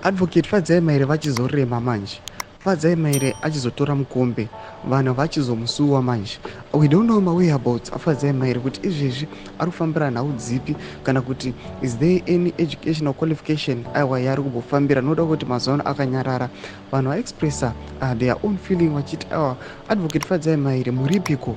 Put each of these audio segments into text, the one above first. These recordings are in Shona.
Advocate Fadzai Mahere vachizorema manje. Fadzai Mahere achizotora mukombe, vanhu vachizomusuwa manje. We don't know my whereabouts afadzai Mahere kuti izvezvi ari kufambira nhau dzipi kana kuti is there any educational qualification aiwa yaari kubofambira. Noda kuti mazuva ano akanyarara vanhu vaexpressa their own feeling vachiti aiwa Advocate Fadzai Mahere muripiko,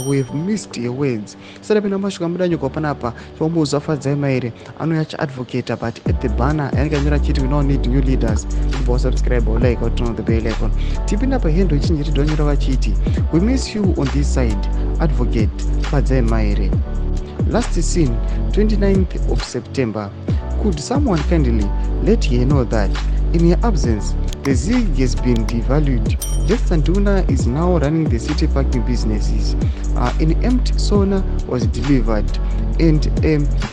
we have missed your words. Saka pena masvika mudanyuka panapa chomuzwa Fadzai Mahere anouya achiadvocata but at the banner yanenge anyora chiti we now need new leaders. Ibo subscribe or like or turn on the bell icon. Tipinda pahendo ichinje tidonyora vachiti we miss you on this side, Advocate Fadzai Mahere. Last seen 29th of September. Could someone kindly let her know that in her absence the ZIG has been devalued? Just Santuna is now running the city parking businesses. An empty sauna was delivered and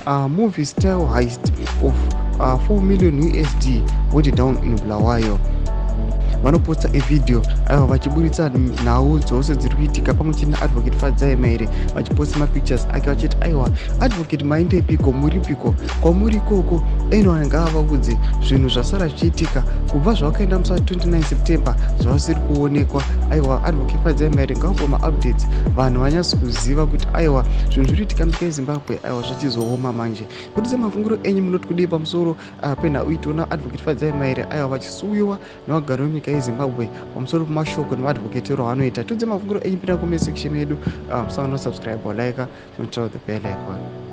a movie style heist of 4 million USD went down in Bulawayo. Vanoposta evidhio aiwa vachiburitsa nhau dzose dziri kuitika pamwe chete naAdvocate Fadzai Mahere vachiposta mapictures ake vachiti aiwa Advocate maindepiko, muripiko, kwamuri ikoko eno vanenge avaudze zvinhu zvasara zvichiitika kubva zvakaenda musi 29 September zvasiri kuonekwa. Aiwa Advocate Fadzai Mahere ngaupo maupdates vanhu vanyatsi kuziva kuti aiwa zvinhu zviri kuitika nyika yeZimbabwe aiwa zvachizooma manje. Kuti semafungiro enyu munoti kudii pamusoro penhau iyi toona Advocate Fadzai Mahere aiwa vachisuwiwa nevagari venyika yeZimbabwe pamusoro pemashoko nemadvocatero aanoita. Tudze mafungiro enyu pinda comment section yedu. Musaona subscribe or like, don't tell the bell icon.